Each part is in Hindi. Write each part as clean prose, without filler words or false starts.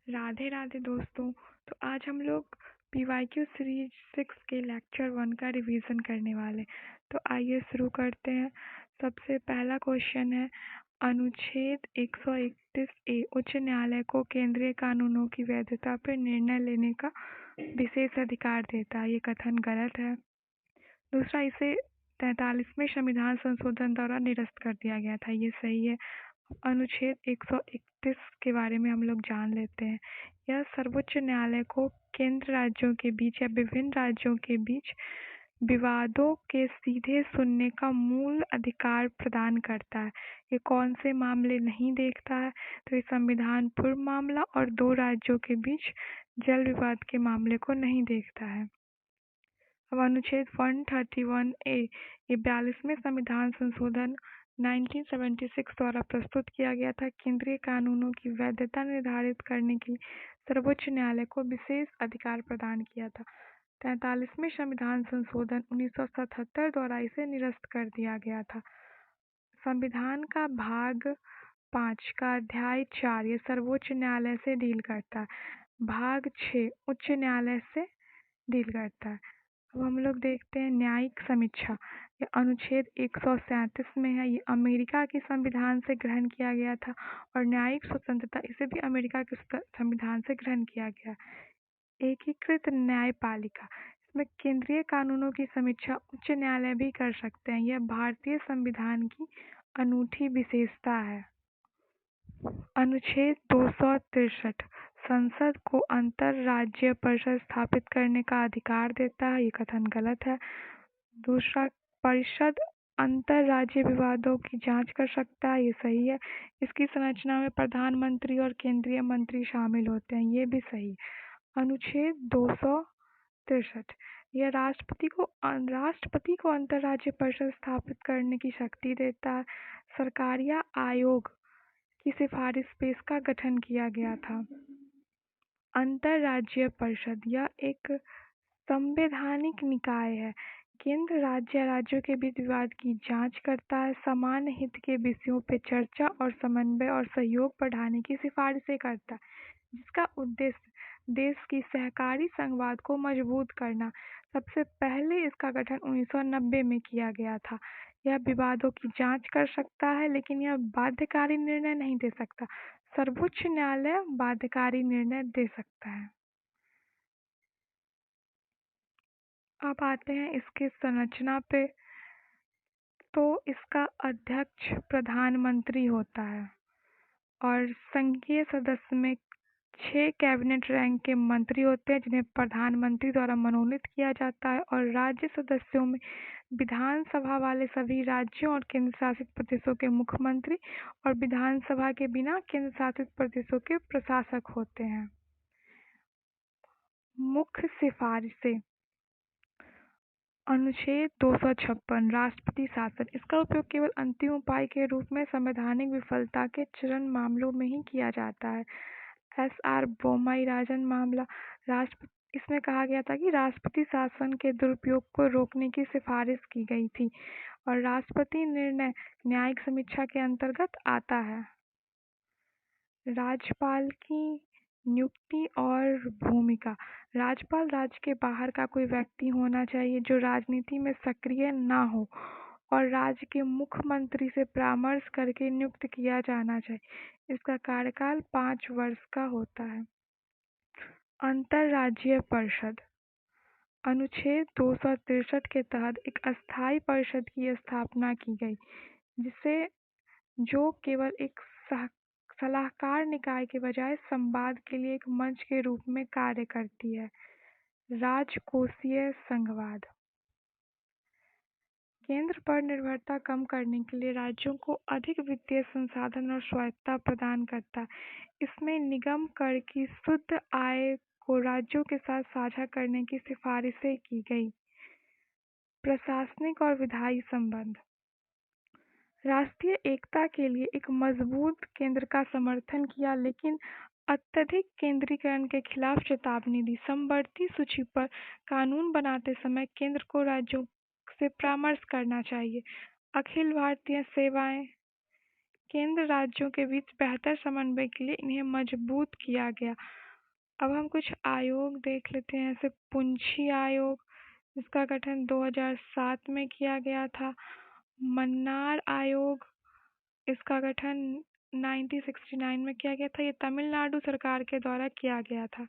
राधे राधे दोस्तों। तो आज हम लोग पीवाईक्यू सीरीज 6 के लेक्चर 1 का रिवीजन करने वाले। तो आइए शुरू करते हैं। सबसे पहला क्वेश्चन है, अनुच्छेद 131 ए उच्च न्यायालय को केंद्रीय कानूनों की वैधता पर निर्णय लेने का विशेष अधिकार देता है। ये कथन गलत है। दूसरा, इसे 43वें संविधान संशोधन द्वारा निरस्त कर दिया गया था। ये सही है। अनुच्छेद 131 के बारे में हम लोग जान लेते हैं। यह सर्वोच्च न्यायालय को केंद्र राज्यों के बीच या विभिन्न राज्यों के बीच विवादों के सीधे सुनने का मूल अधिकार प्रदान करता है। ये कौन से मामले नहीं देखता है? तो ये संविधान पूर्व मामला और दो राज्यों के बीच जल विवाद के मामले को नहीं देखता है। अब अनुच्छेद 131 ए ये 42वें संविधान संशोधन 1976 द्वारा प्रस्तुत किया गया था। केंद्रीय कानूनों की वैधता निर्धारित करने के लिए सर्वोच्च न्यायालय को विशेष अधिकार प्रदान किया था। 43वें संविधान संशोधन 1977 द्वारा इसे निरस्त कर दिया गया था। संविधान का भाग 5 का अध्याय 4 ये सर्वोच्च न्यायालय से डील करता है। भाग 6 उच्च न्यायालय से डील करता है। अब हम लोग देखते हैं न्यायिक समीक्षा। ये अनुच्छेद 137 में है। ये अमेरिका के संविधान से ग्रहण किया गया था और न्यायिक स्वतंत्रता इसे भी अमेरिका के संविधान से ग्रहण किया गया। एकीकृत न्यायपालिका, इसमें केंद्रीय कानूनों की समीक्षा उच्च न्यायालय भी कर सकते हैं। यह भारतीय संविधान की अनूठी विशेषता है। अनुच्छेद 263 संसद को अंतरराज्यीय परिषद स्थापित करने का अधिकार देता है। ये कथन गलत है। दूसरा, परिषद अंतरराज्यीय विवादों की जांच कर सकता है। ये सही है। इसकी संरचना में प्रधानमंत्री और केंद्रीय मंत्री शामिल होते हैं। ये भी सही है। अनुच्छेद 263 यह राष्ट्रपति को अंतरराज्यीय परिषद स्थापित करने की शक्ति देता है। सरकार या आयोग की सिफारिश पे इसका गठन किया गया था। अंतरराज्यीय परिषद यह एक संवैधानिक निकाय है। केंद्र राज्य या राज्यों के बीच विवाद की जांच करता है, समान हित के विषयों पर चर्चा और समन्वय और सहयोग बढ़ाने की सिफारिशें करता है, जिसका उद्देश्य देश की सहकारी संघवाद को मजबूत करना। सबसे पहले इसका गठन 1990 में किया गया था। यह विवादों की जांच कर सकता है, लेकिन यह बाध्यकारी निर्णय नहीं दे सकता। सर्वोच्च न्यायालय बाध्यकारी निर्णय दे सकता है। अब आते हैं इसके संरचना पे। तो इसका अध्यक्ष प्रधानमंत्री होता है और संघीय सदस्य में 6 कैबिनेट रैंक के मंत्री होते हैं, जिन्हें प्रधानमंत्री द्वारा मनोनीत किया जाता है। और राज्य सदस्यों में विधानसभा वाले सभी राज्यों और केंद्र शासित प्रदेशों के मुख्यमंत्री और विधानसभा के बिना केंद्र शासित प्रदेशों के प्रशासक होते हैं। मुख्य सिफारिशें। अनुच्छेद 256 राष्ट्रपति शासन, इसका उपयोग केवल अंतिम उपाय के रूप में संवैधानिक विफलता के चरम मामलों में ही किया जाता है। एस.आर. बोम्मई राजन मामला, राष्ट्रपति इसमें कहा गया था कि राष्ट्रपति शासन के दुरुपयोग को रोकने की सिफारिश की गई थी और राष्ट्रपति निर्णय न्यायिक समीक्षा के अंतर्गत आता है। राज्यपाल की नियुक्ति और भूमिका। राज्यपाल राज्य के बाहर का कोई व्यक्ति होना चाहिए जो राजनीति में सक्रिय ना हो और राज्य के मुख्यमंत्री से परामर्श करके नियुक्त किया जाना चाहिए। इसका कार्यकाल 5 वर्ष का होता है। अंतरराज्यीय परिषद। अनुच्छेद 263 के तहत एक अस्थायी परिषद की स्थापना की गई, जो केवल एक सलाहकार निकाय के बजाय संवाद के लिए एक मंच के रूप में कार्य करती है। राजकोषीय संघवाद। केंद्र पर निर्भरता कम करने के लिए राज्यों को अधिक वित्तीय संसाधन और स्वायत्तता प्रदान करता है। इसमें निगम कर की शुद्ध आय को राज्यों के साथ साझा करने की सिफारिशें की गई। प्रशासनिक और विधायी संबंध। राष्ट्रीय एकता के लिए एक मजबूत केंद्र का समर्थन किया, लेकिन अत्यधिक केंद्रीकरण के खिलाफ चेतावनी दी। समवर्ती सूची पर कानून बनाते समय केंद्र को राज्यों से परामर्श करना चाहिए। अखिल भारतीय सेवाएं केंद्र राज्यों के बीच बेहतर समन्वय के लिए इन्हें मजबूत किया गया। अब हम कुछ आयोग देख लेते हैं, जैसे पुंछी आयोग, इसका गठन 2007 में किया गया था। मन्नार आयोग, इसका गठन 1969 में किया गया था। ये तमिलनाडु सरकार के द्वारा किया गया था।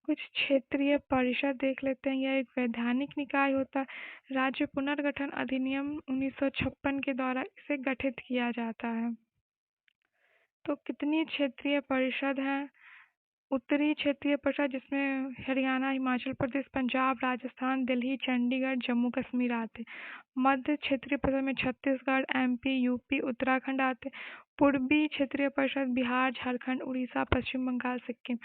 कुछ क्षेत्रीय परिषद देख लेते हैं। यह एक वैधानिक निकाय होता है। राज्य पुनर्गठन अधिनियम 1956 के द्वारा इसे गठित किया जाता है। तो कितनी क्षेत्रीय परिषद हैं? उत्तरी क्षेत्रीय परिषद, जिसमें हरियाणा, हिमाचल प्रदेश, पंजाब, राजस्थान, दिल्ली, चंडीगढ़, जम्मू कश्मीर आते। मध्य क्षेत्रीय परिषद में छत्तीसगढ़, एमपी, यूपी, उत्तराखंड आते। पूर्वी क्षेत्रीय परिषद बिहार, झारखंड, उड़ीसा, पश्चिम बंगाल, सिक्किम।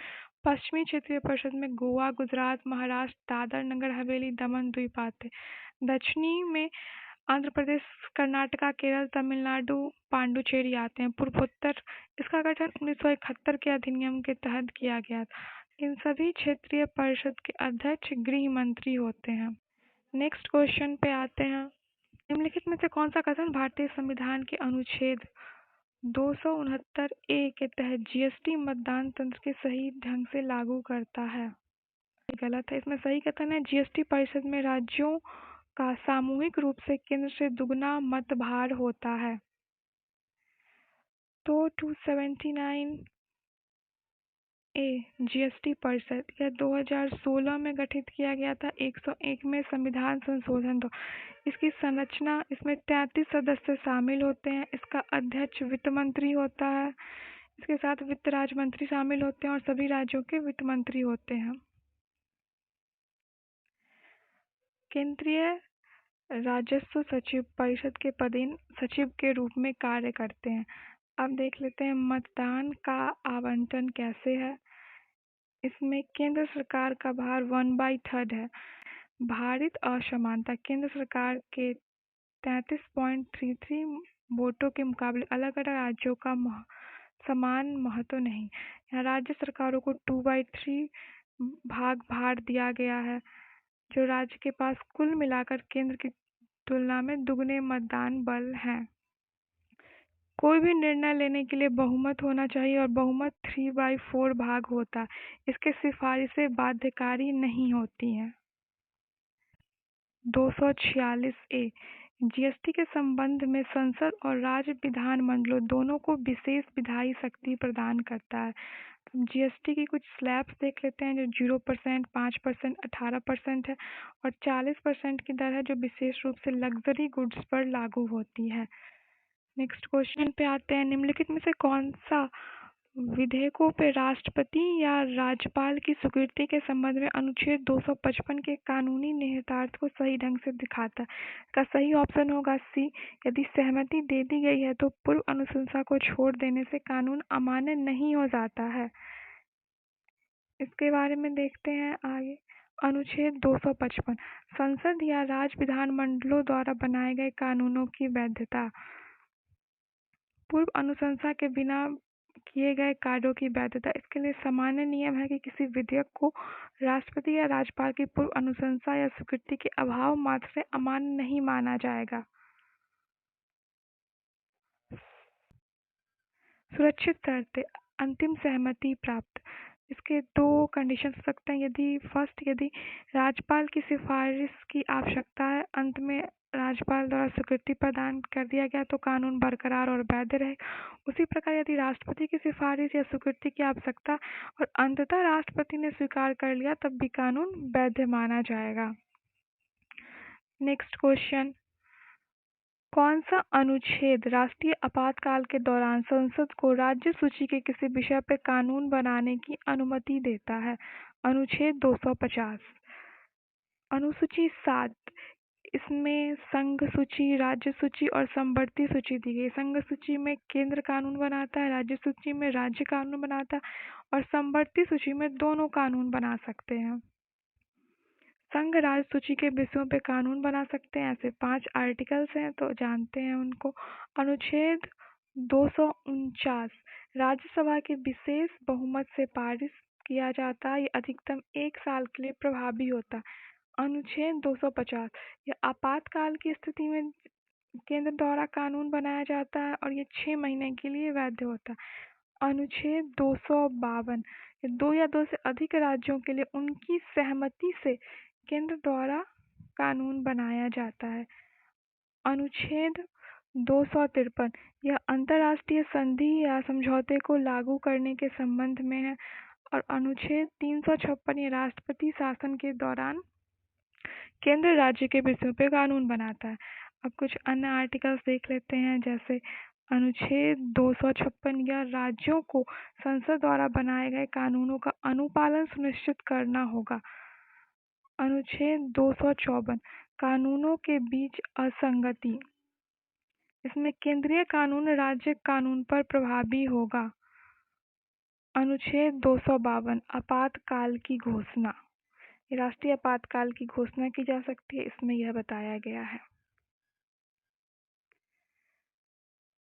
पश्चिमी क्षेत्रीय परिषद में गोवा, गुजरात, महाराष्ट्र, दादर नगर हवेली, दमन द्वीप आते। दक्षिणी में आंध्र प्रदेश, कर्नाटका, केरल, तमिलनाडु, पांडुचेरी आते हैं। पूर्वोत्तर, इसका गठन 1971 के अधिनियम के तहत किया गया था। इन सभी क्षेत्रीय परिषद के अध्यक्ष गृह मंत्री होते हैं। नेक्स्ट क्वेश्चन पे आते हैं। निम्नलिखित में से कौन सा कथन भारतीय संविधान के अनुच्छेद 269 ए के तहत जीएसटी मतदान तंत्र के सही ढंग से लागू करता है? गलत है। इसमें सही कथन है, जीएसटी परिषद में राज्यों का सामूहिक रूप से केंद्र से दुगना मतभार होता है। तो 279 ए जीएसटी परिषद, यह 2016 में गठित किया गया था 101 में संविधान संशोधन। तो इसकी संरचना, इसमें 33 सदस्य शामिल होते हैं। इसका अध्यक्ष वित्त मंत्री होता है। इसके साथ वित्त राज्य मंत्री शामिल होते हैं और सभी राज्यों के वित्त मंत्री होते हैं। केंद्रीय राजस्व सचिव परिषद के पदेन सचिव के रूप में कार्य करते हैं। अब देख लेते हैं मतदान का आवंटन कैसे है। इसमें केंद्र सरकार का भार 1/3 है। भारित असमानता, केंद्र सरकार के 33.33 वोटों के मुकाबले अलग अलग राज्यों का समान महत्व नहीं। यहाँ राज्य सरकारों को 2/3 भाग भार दिया गया है, जो राज्य के पास कुल मिलाकर केंद्र की तुलना में दुगने मतदान बल हैं। कोई भी निर्णय लेने के लिए बहुमत होना चाहिए और बहुमत 3/4 भाग होता है। इसके सिफारिशें बाध्यकारी नहीं होती हैं। 246 ए जीएसटी के संबंध में संसद और राज्य विधानमंडलों दोनों को विशेष विधायी शक्ति प्रदान करता है। जीएसटी की कुछ स्लैब्स देख लेते हैं, जो 0%, 5%, 18% है और 40% की दर है, जो विशेष रूप से लग्जरी गुड्स पर लागू होती है। नेक्स्ट क्वेश्चन पे आते हैं। निम्नलिखित में से कौन सा विधेयकों पे राष्ट्रपति या राज्यपाल की स्वीकृति के संबंध में अनुच्छेद 255 के कानूनी निहितार्थ को सही ढंग से दिखाता है? इसका सही ऑप्शन होगा सी। यदि सहमति दे दी गई है तो पूर्व अनुशंसा को छोड़ देने से कानून अमान्य नहीं हो जाता है। इसके बारे में देखते हैं आगे। अनुच्छेद 255 संसद या राज्य विधानमंडलों द्वारा बनाए गए कानूनों की वैधता। पूर्व अनुशंसा के बिना किए गए कार्यों की वैधता। इसके लिए सामान्य नियम है कि किसी विधेयक को राष्ट्रपति या राज्यपाल की पूर्व अनुशंसा या स्वीकृति के अभाव मात्र से अमान्य नहीं माना जाएगा। सुरक्षित शर्तें, अंतिम सहमति प्राप्त। इसके दो कंडीशन हो सकते हैं। यदि राज्यपाल की सिफारिश की आवश्यकता है, अंत में राज्यपाल द्वारा स्वीकृति प्रदान कर दिया गया तो कानून बरकरार और वैध रहे। उसी प्रकार यदि राष्ट्रपति की सिफारिश या स्वीकृति की आवश्यकता और अंततः राष्ट्रपति ने स्वीकार कर लिया, तब भी कानून वैध माना जाएगा। नेक्स्ट क्वेश्चन, कौन सा अनुच्छेद राष्ट्रीय आपातकाल के दौरान संसद को राज्य सूची के किसी विषय पर कानून बनाने की अनुमति देता है? अनुच्छेद 250। अनुसूची 7, इसमें संघ सूची, राज्य सूची और समवर्ती सूची दी गई। संघ सूची में केंद्र कानून बनाता है, राज्य सूची में राज्य कानून बनाता है और समवर्ती सूची में दोनों कानून बना सकते हैं। संघ राज्य सूची के विषयों पे कानून बना सकते हैं। ऐसे 5 आर्टिकल्स हैं, तो जानते हैं उनको। अनुच्छेद 249 राज्यसभा के विशेष बहुमत से पारित किया जाता है। ये अधिकतम 1 साल के लिए प्रभावी होता है। अनुच्छेद 250 यह आपातकाल की स्थिति में केंद्र द्वारा कानून बनाया जाता है और ये 6 महीने के लिए वैध होता है। अनुच्छेद 252, 2 या 2 से अधिक राज्यों के लिए उनकी सहमति से केंद्र द्वारा कानून बनाया जाता है। अनुच्छेद 253, यह अंतर्राष्ट्रीय संधि या समझौते को लागू करने के संबंध में है। और अनुच्छेद 356, ये राष्ट्रपति शासन के दौरान केंद्र राज्य के विषयों पे कानून बनाता है। अब कुछ अन्य आर्टिकल्स देख लेते हैं, जैसे अनुच्छेद 256, यह राज्यों को संसद द्वारा बनाए गए कानूनों का अनुपालन सुनिश्चित करना होगा। अनुच्छेद 254, कानूनों के बीच असंगति, इसमें केंद्रीय कानून राज्य कानून पर प्रभावी होगा। अनुच्छेद 252, आपातकाल की घोषणा, राष्ट्रीय आपातकाल की घोषणा की जा सकती है, इसमें यह बताया गया है।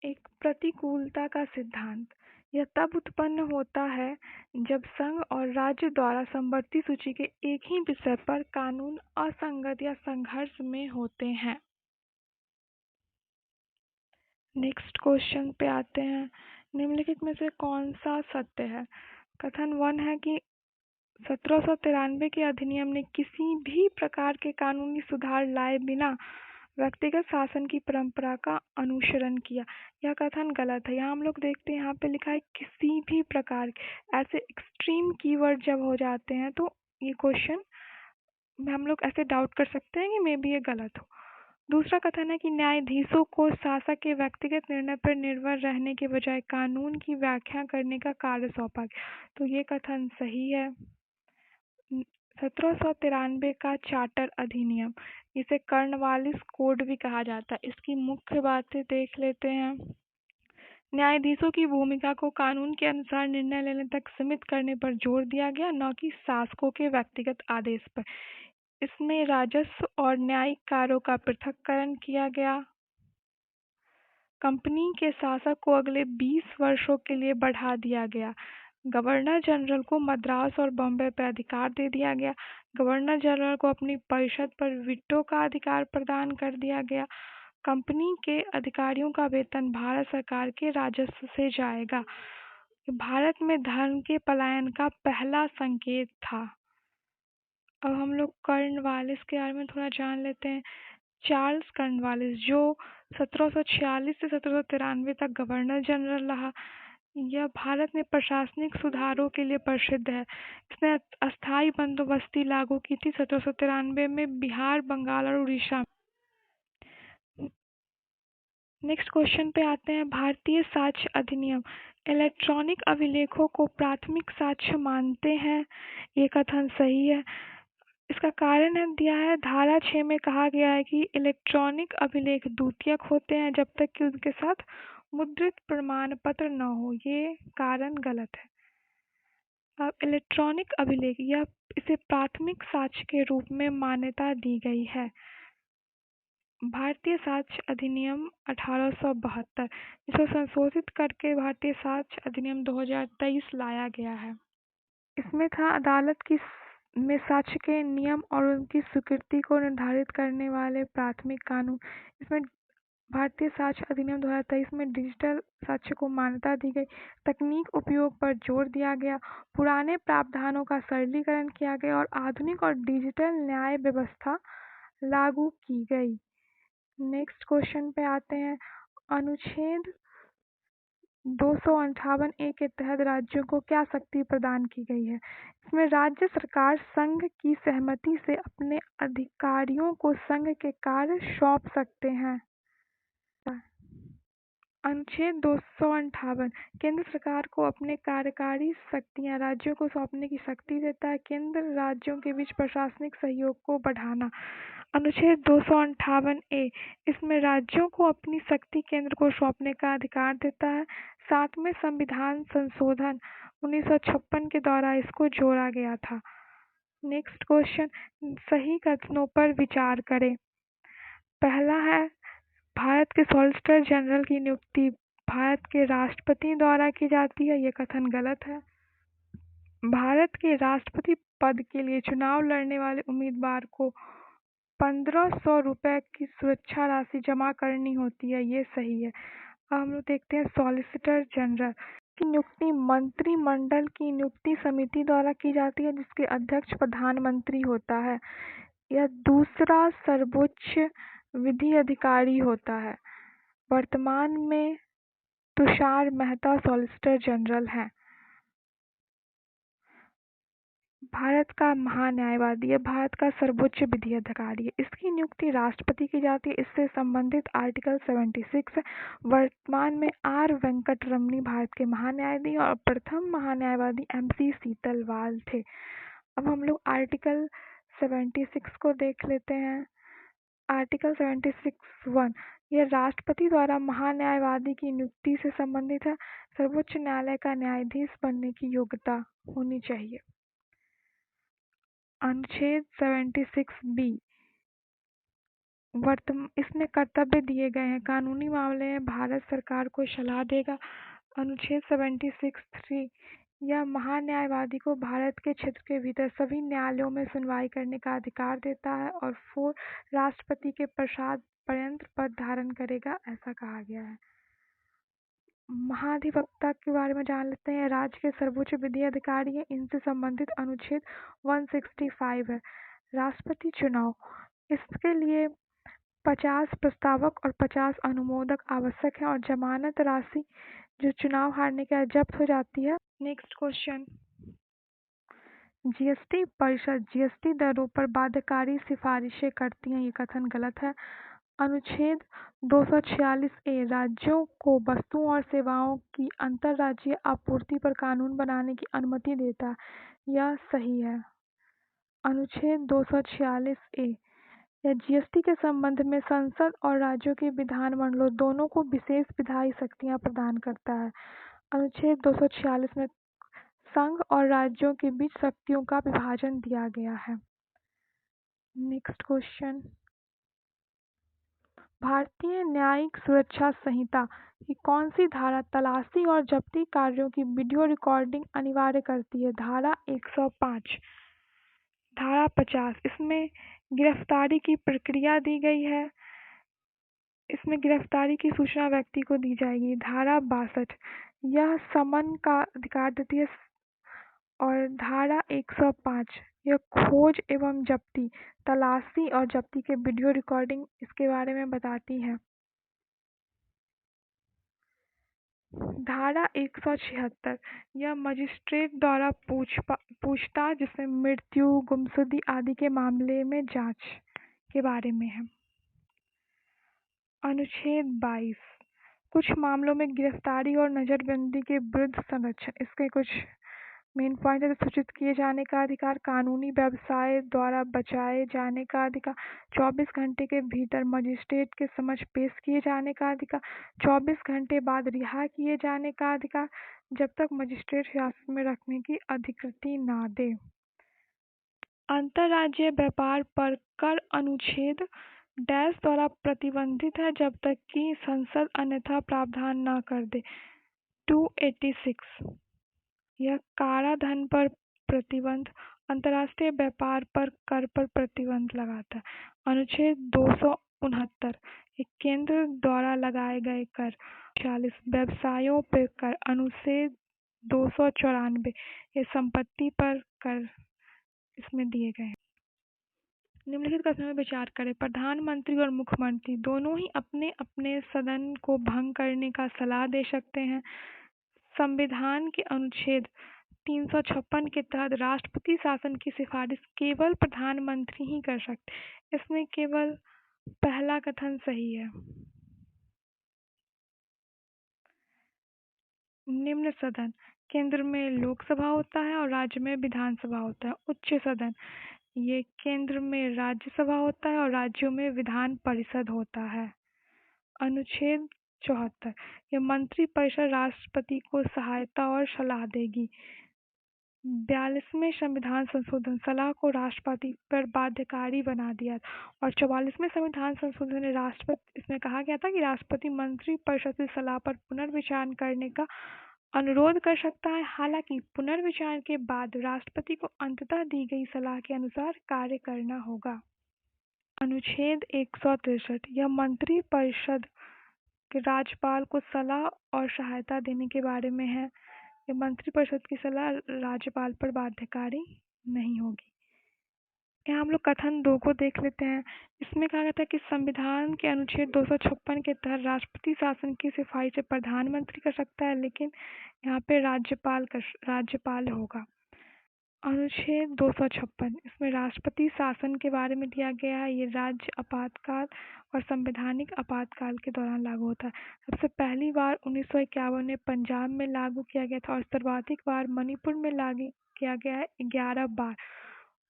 एक प्रतिकूलता का सिद्धांत, यह तब उत्पन्न होता है जब संघ और राज्य द्वारा समवर्ती सूची के एक ही विषय पर कानून असंगत या संघर्ष में होते हैं। नेक्स्ट क्वेश्चन पे आते हैं, निम्नलिखित में से कौन सा सत्य है? कथन 1 है कि 1793 के अधिनियम ने किसी भी प्रकार के कानूनी सुधार लाए बिना व्यक्तिगत शासन की परंपरा का अनुसरण किया। यह कथन गलत है। यहाँ हम लोग देखते हैं, यहाँ पे लिखा है किसी भी प्रकार के। ऐसे एक्सट्रीम कीवर्ड जब हो जाते हैं तो ये क्वेश्चन में हम लोग ऐसे डाउट कर सकते हैं कि मे बी ये गलत हो। दूसरा कथन है कि न्यायाधीशों को शासक के व्यक्तिगत निर्णय पर निर्भर रहने के बजाय कानून की व्याख्या करने का कार्य सौंपा गया, तो ये कथन सही है। 1793 का चार्टर अधिनियम, इसे कॉर्नवालिस कोड भी कहा जाता है। इसकी मुख्य बातें देख लेते हैं। न्यायाधीशों की भूमिका को कानून के अनुसार निर्णय लेने तक सीमित करने पर जोर दिया गया, न कि शासकों के व्यक्तिगत आदेश पर। इसमें राजस्व और न्यायिक कार्यों का पृथक्करण किया गया। कंपनी के शासक को अगले 20 वर्षों के लिए बढ़ा दिया गया। गवर्नर जनरल को मद्रास और बॉम्बे पर अधिकार दे दिया गया। गवर्नर जनरल को अपनी परिषद पर वीटो का अधिकार प्रदान कर दिया गया। कंपनी के अधिकारियों का वेतन भारत सरकार के राजस्व से जाएगा। भारत में धर्म के पलायन का पहला संकेत था। अब हम लोग कॉर्नवालिस के बारे में थोड़ा जान लेते हैं। चार्ल्स कॉर्नवालिस, जो 1746 से 1793 तक गवर्नर जनरल रहा, यह भारत में प्रशासनिक सुधारों के लिए प्रसिद्ध है। इसने अस्थायी बंदोबस्ती लागू की थी 1793 में बिहार, बंगाल और उड़ीसा। नेक्स्ट क्वेश्चन पे आते हैं, भारतीय साक्ष्य अधिनियम इलेक्ट्रॉनिक अभिलेखों को प्राथमिक साक्ष्य मानते हैं। ये कथन सही है। इसका कारण है दिया है, धारा 6 में कहा गया है कि इलेक्ट्रॉनिक अभिलेख द्वितीयक होते हैं जब तक कि उनके साथ मुद्रित प्रमाण पत्र न हो। ये कारण गलत है। अब इलेक्ट्रॉनिक अभिलेख, यह इसे प्राथमिक साक्ष्य के रूप में मान्यता दी गई है। भारतीय साक्ष्य अधिनियम 1872, जिसको संशोधित करके भारतीय साक्ष्य अधिनियम 2023 लाया गया है। इसमें था अदालत की में साक्ष्य के नियम और उनकी स्वीकृति को निर्धारित करने वाले प्राथमिक कानून। इसमें भारतीय साक्ष्य अधिनियम 2023 में डिजिटल साक्ष्य को मान्यता दी गई। तकनीक उपयोग पर जोर दिया गया। पुराने प्रावधानों का सरलीकरण किया गया और आधुनिक और डिजिटल न्याय व्यवस्था लागू की गई। नेक्स्ट क्वेश्चन पे आते हैं, अनुच्छेद 258A के तहत राज्यों को क्या शक्ति प्रदान की गई है? इसमें राज्य सरकार संघ की सहमति से अपने अधिकारियों को संघ के कार्य सौंप सकते हैं। अनुच्छेद 258 केंद्र सरकार को अपने कार्यकारी शक्तियां राज्यों को सौंपने की शक्ति देता है। केंद्र राज्यों के बीच प्रशासनिक सहयोग को बढ़ाना। अनुच्छेद 258A, इसमें राज्यों को अपनी शक्ति केंद्र को सौंपने का अधिकार देता है। 7वें संविधान संशोधन 1956 के द्वारा इसको जोड़ा गया था। नेक्स्ट क्वेश्चन, सही कथनों पर विचार करें। पहला है, भारत के सॉलिसिटर जनरल की नियुक्ति भारत के राष्ट्रपति द्वारा की जाती है। यह कथन गलत है। भारत के राष्ट्रपति पद के लिए चुनाव लड़ने वाले उम्मीदवार को 1500 रुपये की सुरक्षा राशि जमा करनी होती है, ये सही है। अब हम लोग देखते हैं सॉलिसिटर जनरल की नियुक्ति मंत्रिमंडल की नियुक्ति समिति द्वारा की जाती है, जिसके अध्यक्ष प्रधानमंत्री होता है। यह दूसरा सर्वोच्च विधि अधिकारी होता है। वर्तमान में तुषार मेहता सॉलिसिटर जनरल हैं। भारत का महान्यायवादी है, भारत का सर्वोच्च विधि अधिकारी है। इसकी नियुक्ति राष्ट्रपति की जाती है। इससे संबंधित आर्टिकल 76 है। वर्तमान में आर वेंकटरमणी भारत के महान्यायाधीश और प्रथम महान्यायवादी MC सीतलवाल थे। अब हम लोग आर्टिकल 76 को देख लेते हैं। आर्टिकल 76(1) यह राष्ट्रपति द्वारा महान्यायवादी की नियुक्ति से संबंधित है। सर्वोच्च न्यायालय का न्यायाधीश बनने की योग्यता होनी चाहिए। अनुच्छेद 76(b) इसमें कर्तव्य दिए गए हैं। कानूनी मामले में भारत सरकार को सलाह देगा। अनुच्छेद 76(3) यह महान्यायवादी को भारत के क्षेत्र के भीतर सभी न्यायालयों में सुनवाई करने का अधिकार देता है। और 4 राष्ट्रपति के प्रसाद पर्यंत पद धारण करेगा, ऐसा कहा गया है। महाधिवक्ता के बारे में जान लेते हैं। राज्य के सर्वोच्च विधि अधिकारी हैं। इनसे संबंधित अनुच्छेद 165 है। राष्ट्रपति चुनाव, इसके लिए 50 प्रस्तावक और 50 अनुमोदक आवश्यक है और जमानत राशि जो चुनाव हारने के बाद जब्त हो जाती है। नेक्स्ट क्वेश्चन, जीएसटी परिषद जीएसटी दरों पर बाध्यकारी सिफारिशें करती है, ये कथन गलत है। अनुच्छेद 246(a) राज्यों को वस्तुओं और सेवाओं की अंतर्राज्यीय आपूर्ति पर कानून बनाने की अनुमति देता है, यह सही है। अनुच्छेद 246(a) यह जीएसटी के संबंध में संसद और राज्यों के विधानमंडलों दोनों को विशेष विधायी शक्तियां प्रदान करता है। अनुच्छेद 246 में संघ और राज्यों के बीच शक्तियों का विभाजन दिया गया है। नेक्स्ट क्वेश्चन, भारतीय न्यायिक सुरक्षा संहिता की कौन सी धारा तलाशी और जब्ती कार्यों की वीडियो रिकॉर्डिंग अनिवार्य करती है? धारा 105। धारा 50 इसमें गिरफ्तारी की प्रक्रिया दी गई है। इसमें गिरफ्तारी की सूचना व्यक्ति को दी जाएगी। धारा 62 यह समन का अधिकार देती है। और धारा 105 यह खोज एवं जब्ती, तलाशी और जब्ती के वीडियो रिकॉर्डिंग इसके बारे में बताती है। धारा 176 यह मजिस्ट्रेट द्वारा पूछताछ जिसमें मृत्यु, गुमशुदगी आदि के मामले में जांच के बारे में है। अनुच्छेद 22 कुछ मामलों में गिरफ्तारी और नजरबंदी के विरुद्ध संरक्षण, इसके कुछ मेन पॉइंट है। सूचित किए जाने का अधिकार, कानूनी व्यवसाय द्वारा बचाए जाने का अधिकार, 24 घंटे के भीतर मजिस्ट्रेट के समक्ष पेश किए जाने का अधिकार, 24 घंटे बाद रिहा किए जाने का अधिकार, जब तक मजिस्ट्रेट हिरासत में रखने की अधिकृति ना दे। अंतर्राज्यीय व्यापार पर कर अनुच्छेद डैश द्वारा प्रतिबंधित है जब तक कि संसद अन्यथा प्रावधान न कर दे। 286 यह काराधन पर प्रतिबंध, अंतर्राष्ट्रीय व्यापार पर कर पर प्रतिबंध लगाता है। अनुच्छेद 269 ये केंद्र द्वारा लगाए गए कर। 40 व्यवसायों पर कर। अनुच्छेद 294 ये संपत्ति पर कर इसमें दिए गए हैं। निम्नलिखित कथनों में विचार करें। प्रधानमंत्री और मुख्यमंत्री दोनों ही अपने अपने सदन को भंग करने का सलाह दे सकते हैं। संविधान के अनुच्छेद 356 के तहत राष्ट्रपति शासन की सिफारिश केवल प्रधानमंत्री ही कर सकते। इसमें केवल पहला कथन सही है। निम्न सदन, केंद्र में लोकसभा होता है और राज्य में विधानसभा होता है। उच्च सदन, ये केंद्र में राज्यसभा होता है और राज्यों में विधान परिषद होता है। अनुच्छेद 74 यह मंत्रिपरिषद राष्ट्रपति को सहायता और सलाह देगी। 42वें संविधान संशोधन सलाह को राष्ट्रपति पर बाध्यकारी बना दिया और 44वें संविधान संशोधन ने राष्ट्रपति, इसमें कहा गया था कि राष्ट्रपति मंत्रिपरिषद की सलाह पर पुनर्विचार करने का अनुरोध कर सकता है। हालांकि पुनर्विचार के बाद राष्ट्रपति को अंततः दी गई सलाह के अनुसार कार्य करना होगा। अनुच्छेद 163 यह मंत्रिपरिषद के राज्यपाल को सलाह और सहायता देने के बारे में है। यह मंत्रिपरिषद की सलाह राज्यपाल पर बाध्यकारी नहीं होगी। यहाँ हम लोग कथन 2 को देख लेते हैं। इसमें कहा गया था कि संविधान के अनुच्छेद 256 के तहत राष्ट्रपति शासन की सिफारिश प्रधानमंत्री कर सकता है, लेकिन यहाँ पे राज्यपाल होगा। अनुच्छेद 256 इसमें राष्ट्रपति शासन के बारे में दिया गया है। ये राज्य आपातकाल और संवैधानिक आपातकाल के दौरान लागू होता है। सबसे पहली बार 1951 में पंजाब में लागू किया गया था और सर्वाधिक बार मणिपुर में लागू किया गया है 11 बार।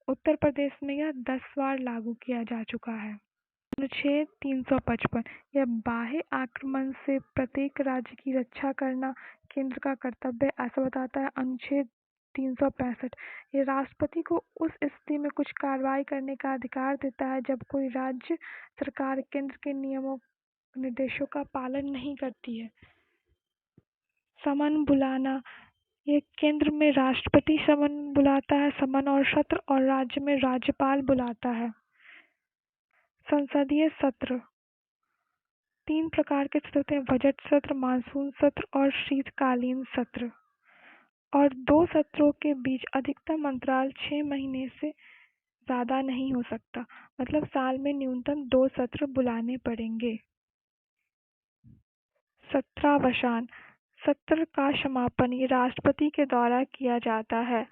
उत्तर प्रदेश में यह 10 बार लागू किया जा चुका है। अनुच्छेद 355 यह बाह्य आक्रमण से प्रत्येक राज्य की रक्षा करना केंद्र का कर्तव्य ऐसा बताता है। अनुच्छेद 365 ये राष्ट्रपति को उस स्थिति में कुछ कार्रवाई करने का अधिकार देता है जब कोई राज्य सरकार केंद्र के नियमों निर्देशों का पालन नहीं करती है। समन बुलाना ये केंद्र में राष्ट्रपति समन बुलाता है समन और सत्र, और राज्य में राज्यपाल बुलाता है। संसदीय सत्र 3 प्रकार के सत्र होते हैं: बजट सत्र, मानसून सत्र और शीतकालीन सत्र। और 2 सत्रों के बीच अधिकतम अंतराल 6 महीने से ज़्यादा नहीं हो सकता, मतलब साल में न्यूनतम 2 सत्र बुलाने पड़ेंगे। सत्रावसान सत्र का समापन ये राष्ट्रपति के द्वारा किया जाता है।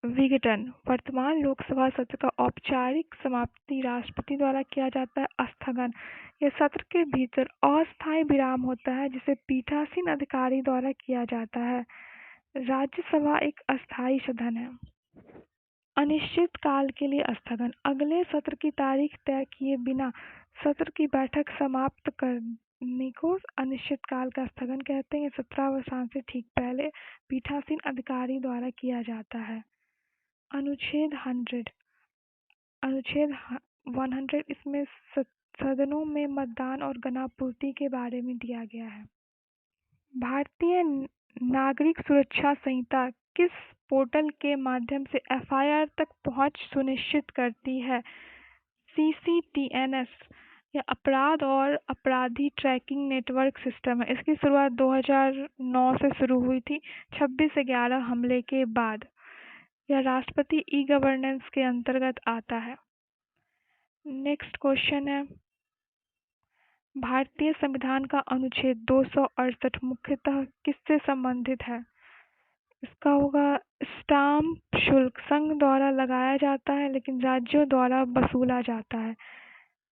विघटन वर्तमान लोकसभा सत्र का औपचारिक समाप्ति राष्ट्रपति द्वारा किया जाता है। स्थगन यह सत्र के भीतर अस्थायी विराम होता है जिसे पीठासीन अधिकारी द्वारा किया जाता है। राज्यसभा एक अस्थायी सदन है। अनिश्चित काल के लिए स्थगन अगले सत्र की तारीख तय किए बिना सत्र की बैठक समाप्त करने को अनिश्चित काल का स्थगन कहते हैं। सत्रावसान से ठीक पहले पीठासीन अधिकारी द्वारा किया जाता है। अनुच्छेद 100 इसमें सदनों में मतदान और गणापूर्ति के बारे में दिया गया है। भारतीय नागरिक सुरक्षा संहिता किस पोर्टल के माध्यम से एफआईआर तक पहुंच सुनिश्चित करती है? CCTNS यह अपराध और अपराधी ट्रैकिंग नेटवर्क सिस्टम है। इसकी शुरुआत 2009 से शुरू हुई थी 26/11 हमले के बाद। यह राष्ट्रपति ई-गवर्नेंस के अंतर्गत आता है। नेक्स्ट क्वेश्चन है, भारतीय संविधान का अनुच्छेद 268 मुख्यतः किससे संबंधित है? इसका होगा स्टाम्प शुल्क संघ द्वारा लगाया जाता है लेकिन राज्यों द्वारा वसूला जाता है।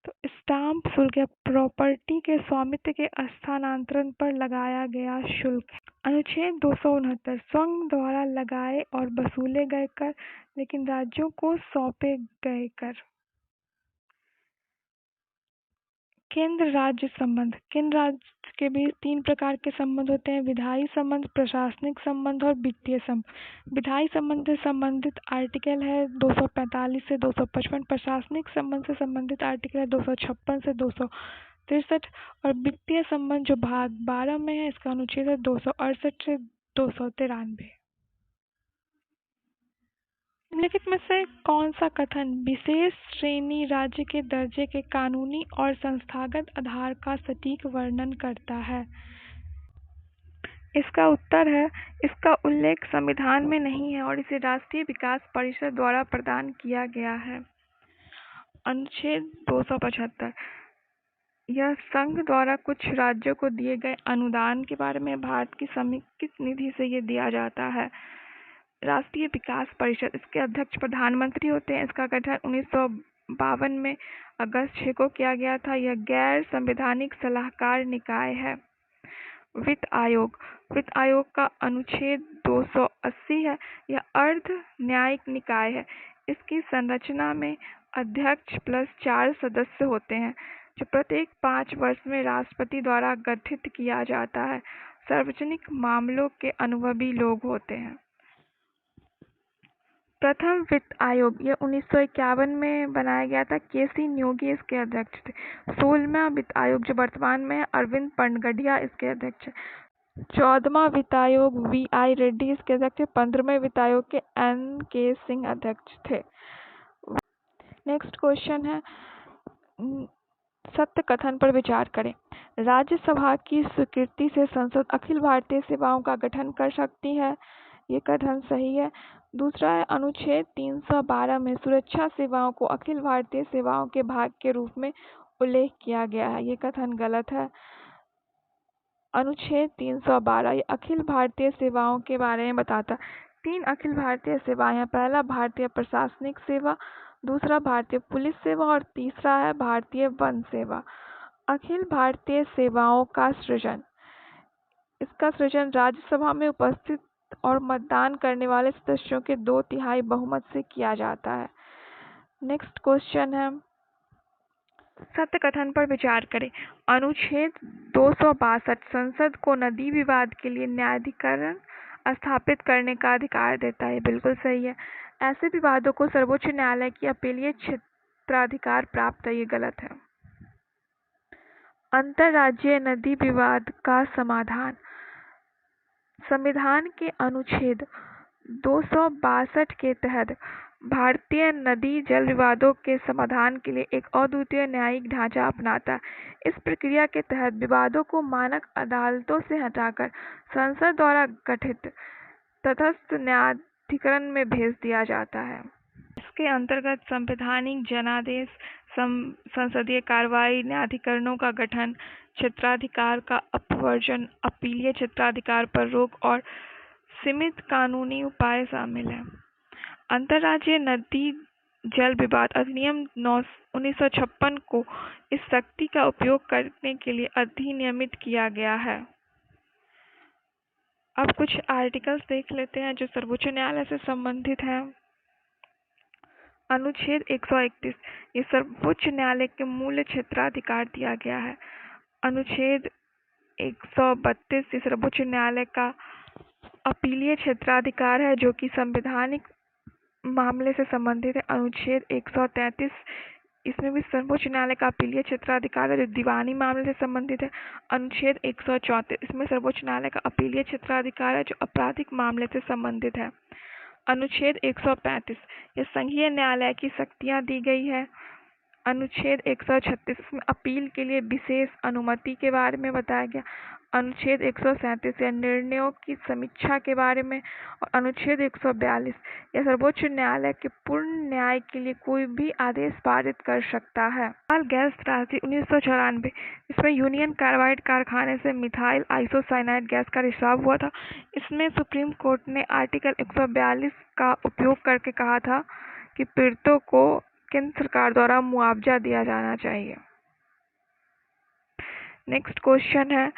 तो स्टाम्प शुल्क या प्रॉपर्टी के स्वामित्व के स्थानांतरण पर लगाया गया शुल्क। अनुच्छेद 269 संघ द्वारा लगाए और वसूले गए कर लेकिन राज्यों को सौंपे गए कर। केंद्र राज्य संबंध केंद्र राज्य के बीच 3 प्रकार के संबंध होते हैं: विधायी संबंध, प्रशासनिक संबंध और वित्तीय संबंध। विधायी संबंध से संबंधित आर्टिकल है 245 से 255। प्रशासनिक संबंध से संबंधित आर्टिकल है 256 से 263। और वित्तीय संबंध जो भाग 12 में है इसका अनुच्छेद है 268 से 293। निम्नलिखित में से कौन सा कथन विशेष श्रेणी राज्य के दर्जे के कानूनी और संस्थागत आधार का सटीक वर्णन करता है? इसका उत्तर है इसका उल्लेख संविधान में नहीं है और इसे राष्ट्रीय विकास परिषद द्वारा प्रदान किया गया है। अनुच्छेद 275 यह संघ द्वारा कुछ राज्यों को दिए गए अनुदान के बारे में भारत की समेकित निधि से ये दिया जाता है। राष्ट्रीय विकास परिषद इसके अध्यक्ष प्रधानमंत्री होते हैं। इसका गठन 1952 में अगस्त 6 को किया गया था। यह गैर संवैधानिक सलाहकार निकाय है। वित्त आयोग का अनुच्छेद 280 है। यह अर्ध न्यायिक निकाय है। इसकी संरचना में अध्यक्ष प्लस 4 सदस्य होते हैं जो प्रत्येक 5 वर्ष में राष्ट्रपति द्वारा गठित किया जाता है। सार्वजनिक मामलों के अनुभवी लोग होते हैं। प्रथम वित्त आयोग यह 1951 में बनाया गया था। KC न्योगी इसके अध्यक्ष थे। 16वां वित्त आयोग जो वर्तमान में है अरविंद पनगडिया इसके अध्यक्ष है। 14वां वित्त आयोग VI रेड्डी इसके अध्यक्ष है। 15वें वित्त आयोग के NK सिंह अध्यक्ष थे। नेक्स्ट क्वेश्चन है, सत्य कथन पर विचार करें। राज्यसभा की स्वीकृति से संसद अखिल भारतीय सेवाओं का गठन कर सकती है। ये कथन सही है। दूसरा है, अनुच्छेद 312 में सुरक्षा सेवाओं को अखिल भारतीय सेवाओं के भाग के रूप में उल्लेख किया गया है। ये कथन गलत है। अनुच्छेद 312 ये अखिल भारतीय सेवाओं के बारे में बताता है। 3 अखिल भारतीय सेवाएं हैं। पहला भारतीय प्रशासनिक सेवा, दूसरा भारतीय पुलिस सेवा और तीसरा है भारतीय वन सेवा। अखिल भारतीय सेवाओं का सृजन, इसका सृजन राज्यसभा में उपस्थित और मतदान करने वाले सदस्यों के 2/3 बहुमत से किया जाता है। नेक्स्ट क्वेश्चन है, सत्य कथन पर विचार करें। अनुच्छेद 262 संसद को नदी विवाद के लिए न्यायाधिकरण स्थापित करने का अधिकार देता है। बिल्कुल सही है। ऐसे विवादों को सर्वोच्च न्यायालय की अपीलीय क्षेत्राधिकार प्राप्त है। ये गलत है। अंतर्राज्यीय नदी विवाद का समाधान, संविधान के अनुच्छेद 262 के तहत भारतीय नदी जल विवादों के समाधान के लिए एक अद्वितीय न्यायिक ढांचा अपनाता है। इस प्रक्रिया के तहत विवादों को मानक अदालतों से हटाकर संसद द्वारा गठित तटस्थ न्यायाधिकरण में भेज दिया जाता है। इसके अंतर्गत संवैधानिक जनादेश, संसदीय कार्रवाई, न्यायाधिकरणों का गठन, क्षेत्राधिकार का अपवर्जन, अपीलीय क्षेत्राधिकार पर रोक और सीमित कानूनी उपाय शामिल हैं। अंतर्राज्यीय नदी जल विवाद अधिनियम 1956 को इस शक्ति का उपयोग करने के लिए अधिनियमित किया गया है। अब कुछ आर्टिकल्स देख लेते हैं जो सर्वोच्च न्यायालय से संबंधित हैं। अनुच्छेद 131 ये सर्वोच्च न्यायालय के मूल क्षेत्राधिकार दिया गया है। अनुच्छेद 132 ये सर्वोच्च न्यायालय का अपीलीय क्षेत्राधिकार है जो कि संवैधानिक मामले से संबंधित है। अनुच्छेद 133 इसमें भी सर्वोच्च न्यायालय का अपीलीय क्षेत्राधिकार है जो दीवानी मामले से संबंधित है। अनुच्छेद 134 इसमें सर्वोच्च न्यायालय का अपीलीय क्षेत्राधिकार है जो आपराधिक मामले से संबंधित है। अनुच्छेद 135 ये संघीय न्यायालय की शक्तियां दी गई है। अनुच्छेद 136 इसमें अपील के लिए विशेष अनुमति के बारे में बताया गया। अनुच्छेद 137 या निर्णयों की समीक्षा के बारे में और अनुच्छेद 142 यह सर्वोच्च न्यायालय के पूर्ण न्याय के लिए कोई भी आदेश पारित कर सकता है। गैस त्रासदी 1994 इसमें यूनियन कार्बाइड कारखाने से मिथाइल आइसोसाइनाइड गैस का रिसाव हुआ था। इसमें सुप्रीम कोर्ट ने आर्टिकल 142 का उपयोग करके कहा था कि पीड़ितों को केंद्र सरकार द्वारा मुआवजा दिया जाना चाहिए। नेक्स्ट क्वेश्चन है,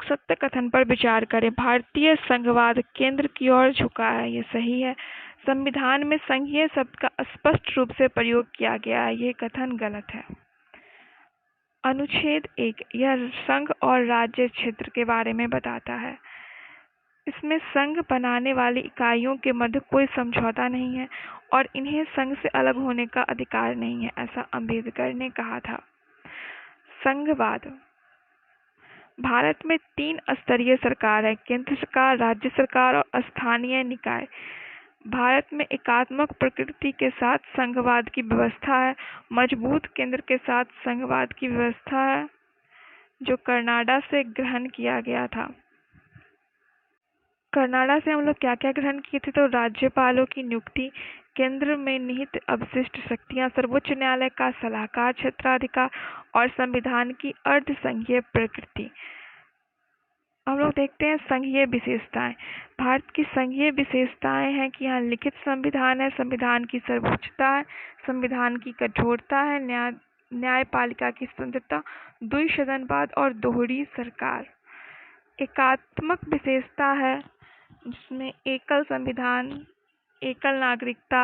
सत्य कथन पर विचार करें। भारतीय संघवाद केंद्र की ओर झुका है। ये सही है। संविधान में संघीय शब्द का स्पष्ट रूप से प्रयोग किया गया है। ये कथन गलत है। अनुच्छेद 1 यह संघ और राज्य क्षेत्र के बारे में बताता है। इसमें संघ बनाने वाली इकाइयों के मध्य कोई समझौता नहीं है और इन्हें संघ से अलग होने का अधिकार नहीं है, ऐसा अंबेडकर ने कहा था। संघवाद, भारत में 3 स्तरीय सरकार है, केंद्र सरकार, राज्य सरकार और स्थानीय निकाय। भारत में एकात्मक प्रकृति के साथ संघवाद की व्यवस्था है। मजबूत केंद्र के साथ संघवाद की व्यवस्था है जो कनाडा से ग्रहण किया गया था। कनाडा से हम लोग क्या क्या ग्रहण किए थे? तो राज्यपालों की नियुक्ति, केंद्र में निहित अवशिष्ट शक्तियां, सर्वोच्च न्यायालय का सलाहकार क्षेत्राधिकार और संविधान की अर्ध संघीय प्रकृति। हम लोग देखते हैं संघीय विशेषताएं। भारत की संघीय विशेषताएं हैं कि यहाँ लिखित संविधान है, संविधान की सर्वोच्चता है, संविधान की कठोरता है, न्यायपालिका की स्वतंत्रता, द्विसदनवाद और दोहरी सरकार। एकात्मक विशेषता है जिसमें एकल संविधान, एकल नागरिकता,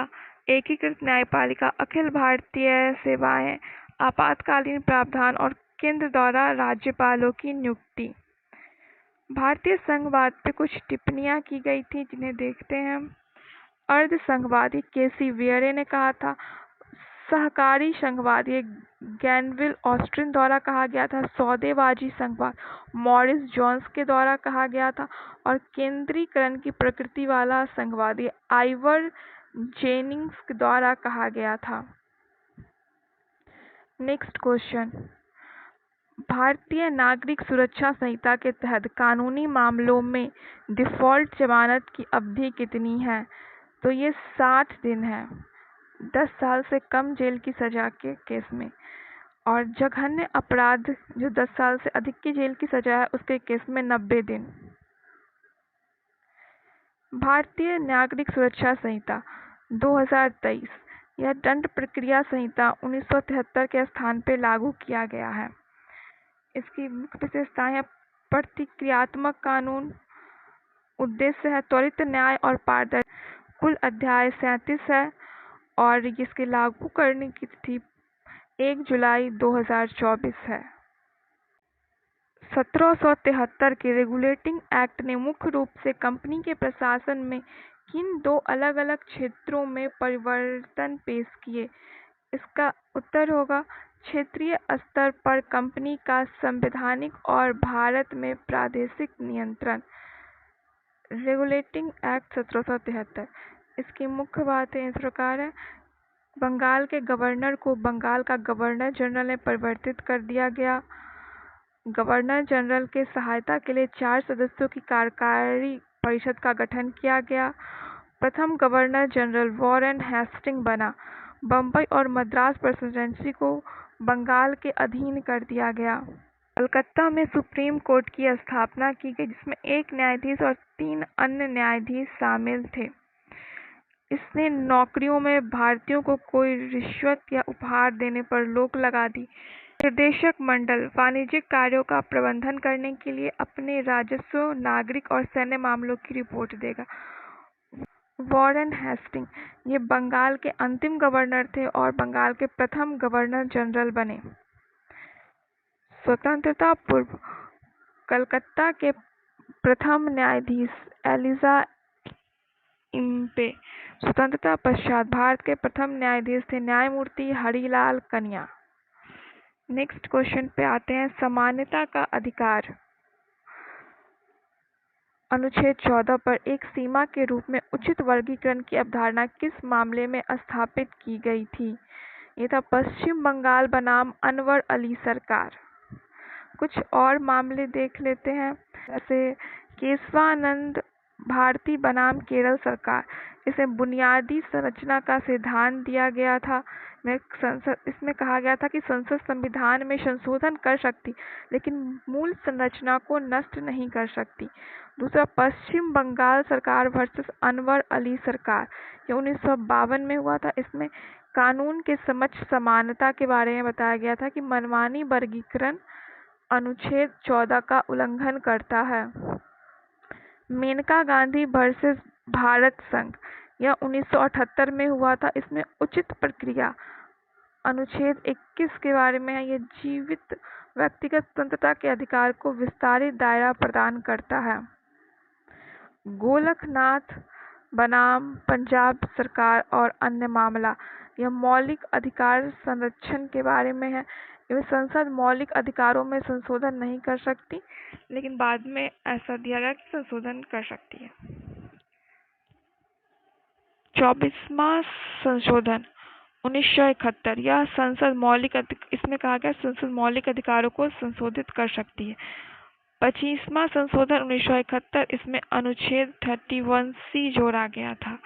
एकीकृत न्यायपालिका, अखिल भारतीय सेवाएं, आपातकालीन प्रावधान और केंद्र द्वारा राज्यपालों की नियुक्ति। भारतीय संघवाद पे कुछ टिप्पणियां की गई थी जिन्हें देखते हैं। अर्ध संघवादी केसी वेयरे ने कहा था। सहकारी संघवादी गैनविल ऑस्टिन द्वारा कहा गया था। सौदेबाजी संघवाद मॉरिस जोन्स के द्वारा कहा गया था और केंद्रीकरण की प्रकृति वाला संघवादी आइवर जेनिंग्स द्वारा कहा गया था। नेक्स्ट क्वेश्चन, भारतीय नागरिक सुरक्षा संहिता के तहत कानूनी मामलों में डिफ़ॉल्ट जमानत की अवधि कितनी है? तो ये 60 दिन है 10 साल से कम जेल की सजा के केस में, और जघन्य अपराध जो 10 साल से अधिक की जेल की सजा है उसके केस में 90 दिन। भारतीय नागरिक सुरक्षा संहिता 2023 यह दंड प्रक्रिया संहिता 1973 के स्थान पर लागू किया गया है। इसकी मुख्य विशेषताएं: प्रतिक्रियात्मक कानून, उद्देश्य है त्वरित न्याय और पारदर्शिता, कुल अध्याय 37 है और इसके लागू करने की तिथि 1 जुलाई 2024 है। 1773 के रेगुलेटिंग एक्ट ने मुख्य रूप से कंपनी के प्रशासन में किन दो अलग-अलग क्षेत्रों में परिवर्तन पेश किए? इसका उत्तर होगा क्षेत्रीय स्तर पर कंपनी का संवैधानिक और भारत में प्रादेशिक नियंत्रण। रेगुलेटिंग एक्ट 1773, इसकी मुख्य बातें इस प्रकार है। बंगाल के गवर्नर को बंगाल का गवर्नर जनरल में परिवर्तित कर दिया गया। गवर्नर जनरल के सहायता के लिए 4 सदस्यों की कार्यकारी परिषद का गठन किया गया। प्रथम गवर्नर जनरल वॉरेन हेस्टिंग बना। बम्बई और मद्रास प्रेसिडेंसी को बंगाल के अधीन कर दिया गया। कलकत्ता में सुप्रीम कोर्ट की स्थापना की गई, जिसमें 1 न्यायाधीश और 3 अन्य न्यायाधीश शामिल थे। इसने नौकरियों में भारतीयों को कोई रिश्वत या उपहार देने पर रोक लगा दी। निर्देशक मंडल वाणिज्यिक कार्यों का प्रबंधन करने के लिए अपने राजस्व, नागरिक और सैन्य मामलों की रिपोर्ट देगा। वॉरेन हेस्टिंग ये बंगाल के अंतिम गवर्नर थे और बंगाल के प्रथम गवर्नर जनरल बने। स्वतंत्रता पूर्व कलकत्ता के प्रथम न्यायाधीश एलिजा इम्पे। स्वतंत्रता पश्चात भारत के प्रथम न्यायाधीश थे न्यायमूर्ति हरिलाल कन्या। नेक्स्ट क्वेश्चन पे आते हैं, समानता का अधिकार। अनुच्छेद 14 पर एक सीमा के रूप में उचित वर्गीकरण की अवधारणा किस मामले में स्थापित की गई थी? ये था पश्चिम बंगाल बनाम अनवर अली सरकार। कुछ और मामले देख लेते हैं, जैसे केशवानंद भारती बनाम केरल सरकार। इसमें बुनियादी संरचना का सिद्धांत दिया गया था। इसमें कहा गया था कि संसद संविधान में संशोधन कर सकती, लेकिन मूल संरचना को नष्ट नहीं कर सकती। दूसरा, पश्चिम बंगाल सरकार वर्सेस अनवर अली सरकार, ये 1952 में हुआ था। इसमें कानून के समक्ष समानता के बारे में बताया गया था कि मनमानी वर्गीकरण अनुच्छेद 14 का उल्लंघन करता है। मेनका गांधी वर्सेस भारत संघ, यह 1978 में हुआ था। इसमें उचित प्रक्रिया अनुच्छेद 21 के बारे में है। यह जीवित व्यक्तिगत स्वतंत्रता के अधिकार को विस्तारित दायरा प्रदान करता है। गोलकनाथ बनाम पंजाब सरकार और अन्य मामला, यह मौलिक अधिकार संरक्षण के बारे में है। यह संसद मौलिक अधिकारों में संशोधन नहीं कर सकती, लेकिन बाद में ऐसा दिया गया कि संशोधन कर सकती है। 24वां संशोधन 1971, यह संसद इसमें कहा गया संसद मौलिक अधिकारों को संशोधित कर सकती है। 25वां संशोधन 1971, इसमें अनुच्छेद 31C जोड़ा गया था।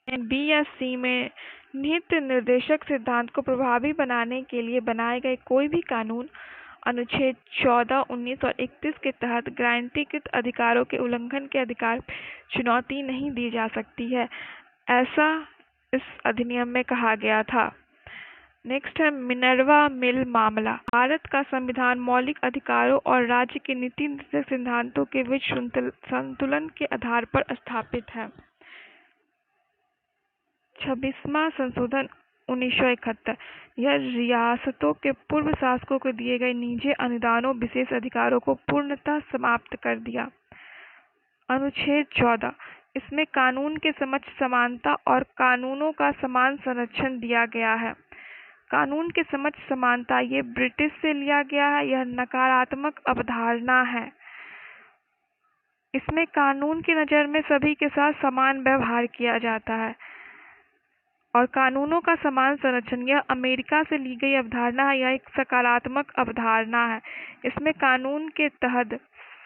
बी या सी में निहित निर्देशक सिद्धांत को प्रभावी बनाने के लिए बनाए गए कोई भी कानून अनुच्छेद 14, 19 और 31 के तहत गारंटीकृत अधिकारों के उल्लंघन के अधिकार चुनौती नहीं दी जा सकती है, ऐसा इस अधिनियम में कहा गया था। नेक्स्ट है मिनर्वा मिल मामला। भारत का संविधान मौलिक अधिकारों और राज्य के नीति निर्देशक सिद्धांतों के बीच संतुलन के आधार पर स्थापित है। 26वां संशोधन 1971, यह रियासतों के पूर्व शासकों को दिए गए निजी अनुदानों विशेष अधिकारों को पूर्णतः समाप्त कर दिया। अनुच्छेद 14, इसमें कानून के समक्ष समानता और कानूनों का समान संरक्षण दिया गया है। कानून के समक्ष समानता ये ब्रिटिश से लिया गया है। यह नकारात्मक अवधारणा है। इसमें कानून की नज़र में सभी के साथ समान व्यवहार किया जाता है। और कानूनों का समान संरक्षण, यह अमेरिका से ली गई अवधारणा है। यह एक सकारात्मक अवधारणा है। इसमें कानून के तहत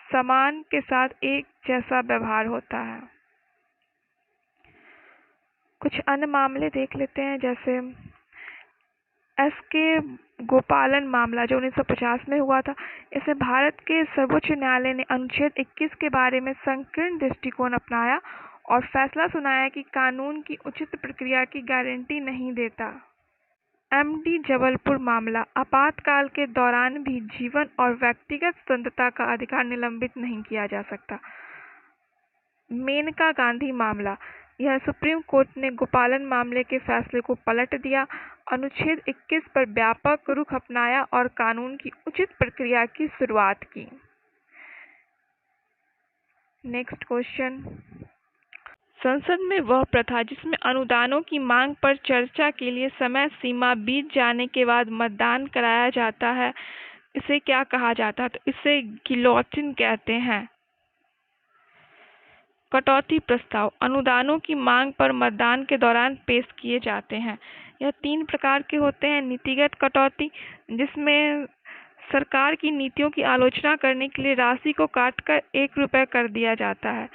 समान के साथ एक जैसा व्यवहार होता है। कुछ अन्य मामले देख लेते हैं, जैसे एस.के. गोपालन मामला जो 1950 में हुआ था। इसमें भारत के सर्वोच्च न्यायालय ने अनुच्छेद 21 के बारे में संकीर्ण दृष्टिकोण अपनाया और फैसला सुनाया कि कानून की उचित प्रक्रिया की गारंटी नहीं देता। एम.डी. जबलपुर मामला, आपातकाल के दौरान भी जीवन और व्यक्तिगत स्वतंत्रता का अधिकार निलंबित नहीं किया जा सकता। मेनका गांधी मामला, यह सुप्रीम कोर्ट ने गोपालन मामले के फैसले को पलट दिया, अनुच्छेद 21 पर व्यापक रुख अपनाया और कानून की उचित प्रक्रिया की शुरुआत की। नेक्स्ट क्वेश्चन, संसद में वह प्रथा जिसमें अनुदानों की मांग पर चर्चा के लिए समय सीमा बीत जाने के बाद मतदान कराया जाता है, इसे क्या कहा जाता है? तो इसे गिलोटिन कहते हैं। कटौती प्रस्ताव अनुदानों की मांग पर मतदान के दौरान पेश किए जाते हैं। यह 3 प्रकार के होते हैं। नीतिगत कटौती, जिसमें सरकार की नीतियों की आलोचना करने के लिए राशि को काटकर 1 रुपये कर दिया जाता है।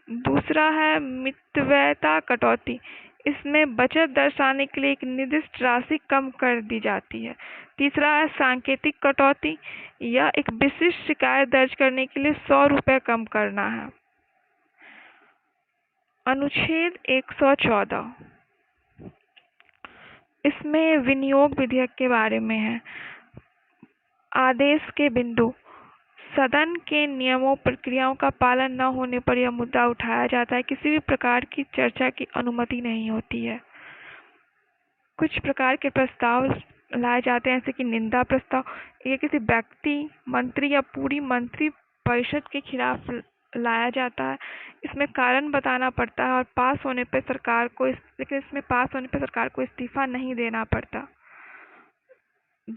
दूसरा है मितव्ययता कटौती, इसमें बचत दर्शाने के लिए एक निर्दिष्ट राशि कम कर दी जाती है। तीसरा है सांकेतिक कटौती, यह एक विशिष्ट शिकायत दर्ज करने के लिए 100 रुपये कम करना है। अनुच्छेद 114, इसमें विनियोग विधेयक के बारे में है। आदेश के बिंदु, सदन के नियमों प्रक्रियाओं का पालन न होने पर यह मुद्दा उठाया जाता है। किसी भी प्रकार की चर्चा की अनुमति नहीं होती है। कुछ प्रकार के प्रस्ताव लाए जाते हैं, जैसे कि निंदा प्रस्ताव, ये किसी व्यक्ति, मंत्री या पूरी मंत्री परिषद के खिलाफ लाया जाता है। इसमें कारण बताना पड़ता है और पास होने पर सरकार को लेकिन इसमें पास होने पर सरकार को इस्तीफा नहीं देना पड़ता।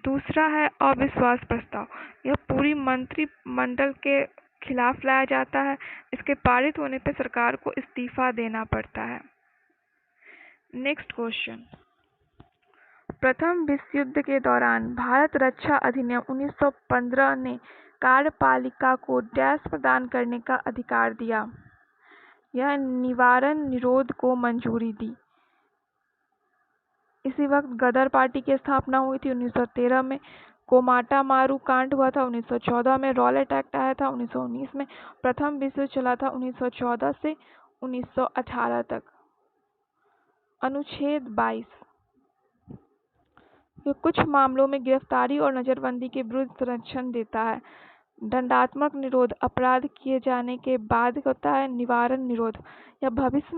दूसरा है अविश्वास प्रस्ताव, यह पूरी मंत्रिमंडल के खिलाफ लाया जाता है। इसके पारित होने पर सरकार को इस्तीफा देना पड़ता है। नेक्स्ट क्वेश्चन, प्रथम विश्व युद्ध के दौरान भारत रक्षा अधिनियम 1915 ने कार्यपालिका को डैश प्रदान करने का अधिकार दिया। यह निवारण निरोध को मंजूरी दी। इसी वक्त गदर पार्टी की स्थापना हुई थी 1913 में। कोमाटा मारू कांड हुआ था 1914 में। रॉलेट एक्ट आया था 1919 में। प्रथम विश्व युद्ध चला था 1914 से 1918 तक। अनुच्छेद 22, यह कुछ मामलों में गिरफ्तारी और नजरबंदी के विरुद्ध संरक्षण देता है। दंडात्मक निरोध, अपराध किए जाने के बाद होता है। निवारण निरोध, यह भविष्य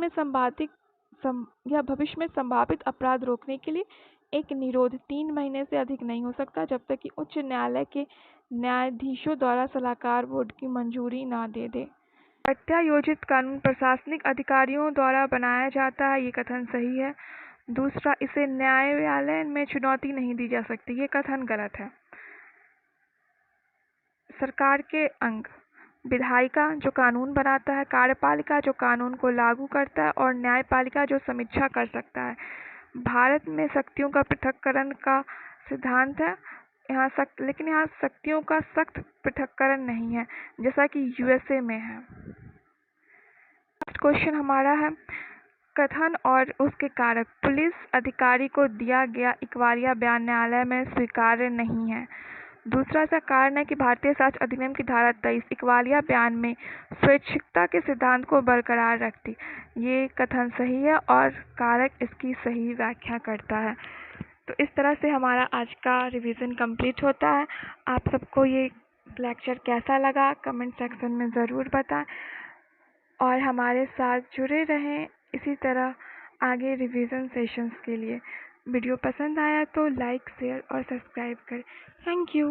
में संभावित अपराध रोकने के लिए एक निरोध 3 महीने से अधिक नहीं हो सकता, जब तक कि उच्च न्यायालय के न्यायाधीशों द्वारा सलाहकार बोर्ड की मंजूरी न दे दे। प्रत्यायोजित कानून प्रशासनिक अधिकारियों द्वारा बनाया जाता है, ये कथन सही है। दूसरा, इसे न्यायालय में चुनौती नहीं दी जा सकती, ये कथन गलत है। सरकार के अंग, विधायिका जो कानून बनाता है, कार्यपालिका जो कानून को लागू करता है और न्यायपालिका जो समीक्षा कर सकता है। भारत में शक्तियों का पृथक्करण का सिद्धांत है, लेकिन यहाँ शक्तियों का सख्त पृथक्करण नहीं है, जैसा कि यूएसए में है। नेक्स्ट क्वेश्चन हमारा है, कथन और उसके कारक। पुलिस अधिकारी को दिया गया इकबालिया बयान न्यायालय में स्वीकार्य नहीं है। दूसरा सा कारण है कि भारतीय साक्ष्य अधिनियम की धारा 23 इकबालिया बयान में स्वैच्छिकता के सिद्धांत को बरकरार रखती। ये कथन सही है और कारक इसकी सही व्याख्या करता है। तो इस तरह से हमारा आज का रिवीजन कंप्लीट होता है। आप सबको ये लेक्चर कैसा लगा कमेंट सेक्शन में ज़रूर बताएं और हमारे साथ जुड़े रहें इसी तरह आगे रिवीजन सेशंस के लिए। वीडियो पसंद आया तो लाइक, शेयर और सब्सक्राइब करें। Thank you.